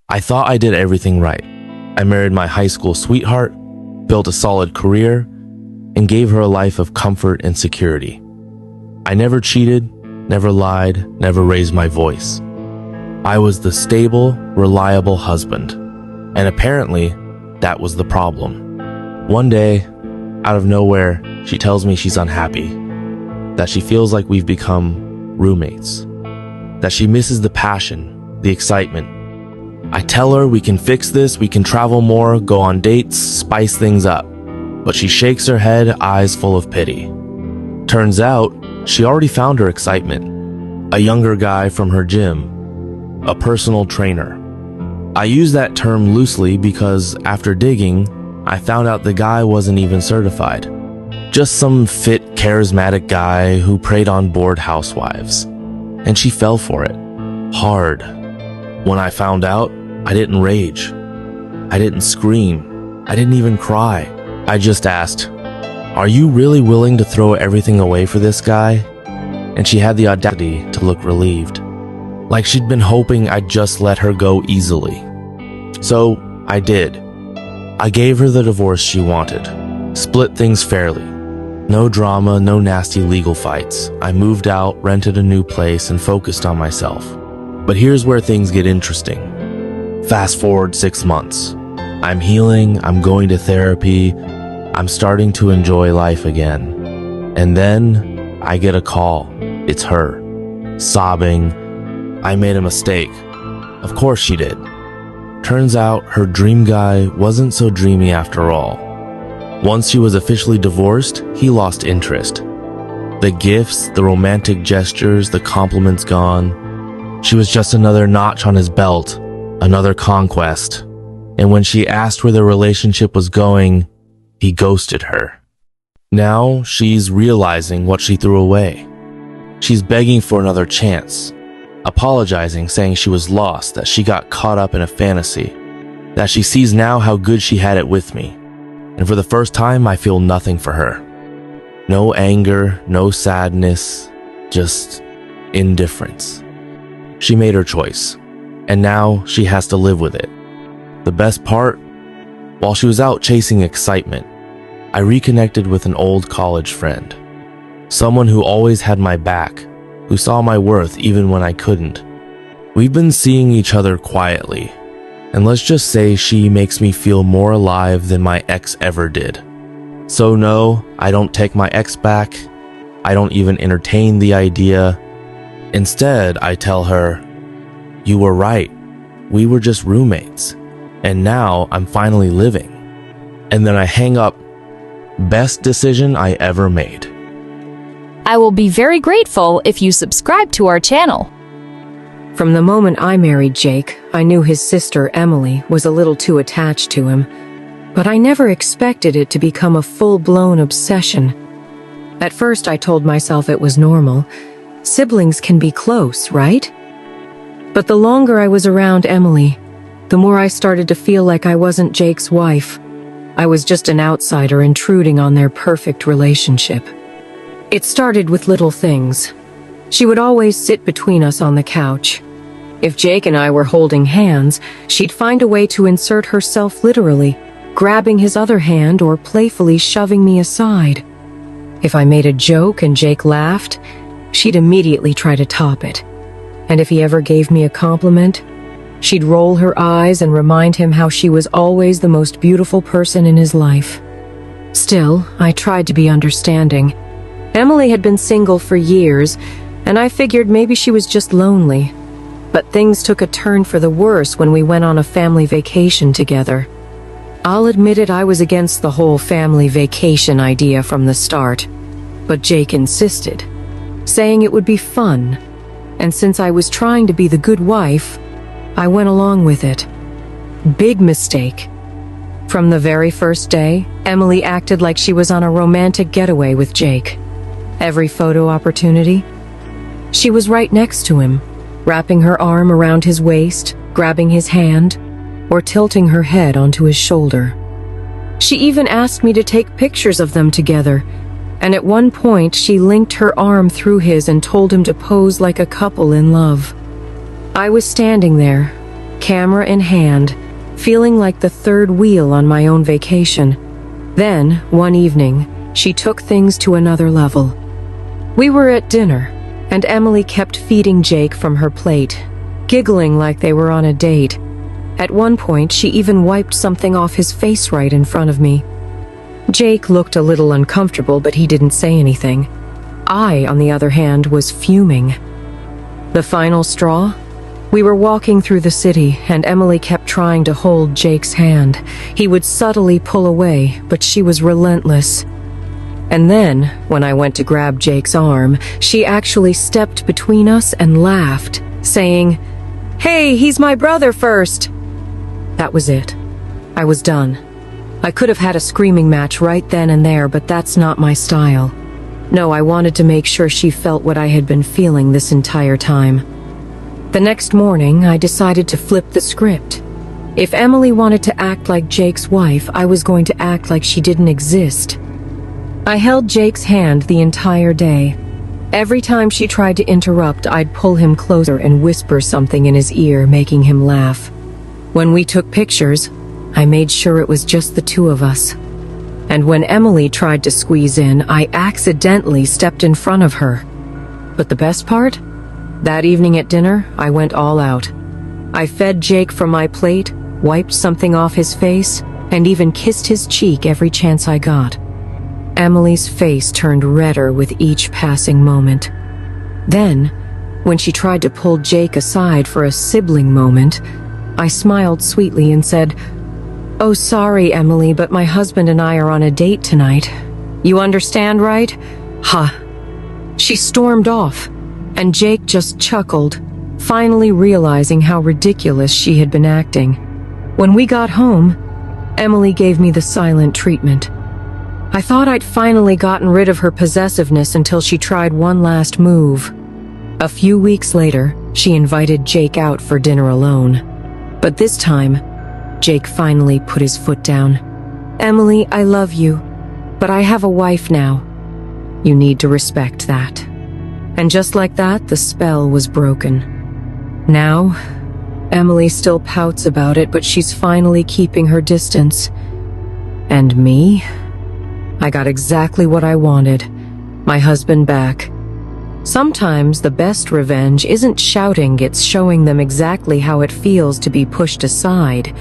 I thought I did everything right. I married my high school sweetheart, built a solid career, and gave her a life of comfort and security. I never cheated, never lied, never raised my voice. I was the stable, reliable husband. And apparently, that was the problem. One day, out of nowhere, she tells me she's unhappy, that she feels like we've become roommates, that she misses the passion, the excitement. I tell her we can fix this, we can travel more, go on dates, spice things up. But she shakes her head, eyes full of pity. Turns out, she already found her excitement. A younger guy from her gym, a personal trainer. I use that term loosely because after digging, I found out the guy wasn't even certified. Just some fit, charismatic guy who preyed on bored housewives. And she fell for it. Hard. When I found out, I didn't rage. I didn't scream. I didn't even cry. I just asked, "Are you really willing to throw everything away for this guy?" And she had the audacity to look relieved. Like she'd been hoping I'd just let her go easily. So I did. I gave her the divorce she wanted. Split things fairly. No drama, no nasty legal fights. I moved out, rented a new place, and focused on myself. But here's where things get interesting. Fast forward 6 months. I'm healing, I'm going to therapy, I'm starting to enjoy life again. And then I get a call. It's her. Sobbing. I made a mistake. Of course she did. Turns out her dream guy wasn't so dreamy after all. Once she was officially divorced, he lost interest. The gifts, the romantic gestures, the compliments gone. She was just another notch on his belt, another conquest. And when she asked where their relationship was going, he ghosted her. Now she's realizing what she threw away. She's begging for another chance, apologizing, saying she was lost, that she got caught up in a fantasy, that she sees now how good she had it with me. And for the first time, I feel nothing for her. No anger, no sadness, just indifference. She made her choice, and now she has to live with it. The best part? While she was out chasing excitement, I reconnected with an old college friend. Someone who always had my back, who saw my worth even when I couldn't. We've been seeing each other quietly, and let's just say she makes me feel more alive than my ex ever did. So no, I don't take my ex back. I don't even entertain the idea. Instead, I tell her, "You were right. We were just roommates. And now I'm finally living." And then I hang up. Best decision I ever made. I will be very grateful if you subscribe to our channel. From the moment I married Jake, I knew his sister, Emily, was a little too attached to him, but I never expected it to become a full-blown obsession. At first, I told myself it was normal. Siblings can be close, right? But the longer I was around Emily, the more I started to feel like I wasn't Jake's wife. I was just an outsider intruding on their perfect relationship. It started with little things. She would always sit between us on the couch. If Jake and I were holding hands, she'd find a way to insert herself literally, grabbing his other hand or playfully shoving me aside. If I made a joke and Jake laughed, she'd immediately try to top it. And if he ever gave me a compliment, she'd roll her eyes and remind him how she was always the most beautiful person in his life. Still, I tried to be understanding. Emily had been single for years, and I figured maybe she was just lonely. But things took a turn for the worse when we went on a family vacation together. I'll admit it, I was against the whole family vacation idea from the start. But Jake insisted, saying it would be fun. And since I was trying to be the good wife, I went along with it. Big mistake. From the very first day, Emily acted like she was on a romantic getaway with Jake. Every photo opportunity, she was right next to him, wrapping her arm around his waist, grabbing his hand, or tilting her head onto his shoulder. She even asked me to take pictures of them together, and at one point she linked her arm through his and told him to pose like a couple in love. I was standing there, camera in hand, feeling like the third wheel on my own vacation. Then, one evening, she took things to another level. We were at dinner, and Emily kept feeding Jake from her plate, giggling like they were on a date. At one point, she even wiped something off his face right in front of me. Jake looked a little uncomfortable, but he didn't say anything. I, on the other hand, was fuming. The final straw? We were walking through the city, and Emily kept trying to hold Jake's hand. He would subtly pull away, but she was relentless. And then, when I went to grab Jake's arm, she actually stepped between us and laughed, saying, "Hey, he's my brother first." That was it. I was done. I could have had a screaming match right then and there, but that's not my style. No, I wanted to make sure she felt what I had been feeling this entire time. The next morning, I decided to flip the script. If Emily wanted to act like Jake's wife, I was going to act like she didn't exist. I held Jake's hand the entire day. Every time she tried to interrupt, I'd pull him closer and whisper something in his ear, making him laugh. When we took pictures, I made sure it was just the two of us. And when Emily tried to squeeze in, I accidentally stepped in front of her. But the best part? That evening at dinner, I went all out. I fed Jake from my plate, wiped something off his face, and even kissed his cheek every chance I got. Emily's face turned redder with each passing moment. Then, when she tried to pull Jake aside for a sibling moment, I smiled sweetly and said, "Oh, sorry, Emily, but my husband and I are on a date tonight. You understand, right?" "Huh." She stormed off, and Jake just chuckled, finally realizing how ridiculous she had been acting. When we got home, Emily gave me the silent treatment. I thought I'd finally gotten rid of her possessiveness until she tried one last move. A few weeks later, she invited Jake out for dinner alone. But this time, Jake finally put his foot down. "Emily, I love you, but I have a wife now. You need to respect that." And just like that, the spell was broken. Now, Emily still pouts about it, but she's finally keeping her distance. And me? I got exactly what I wanted. My husband back. Sometimes the best revenge isn't shouting, it's showing them exactly how it feels to be pushed aside,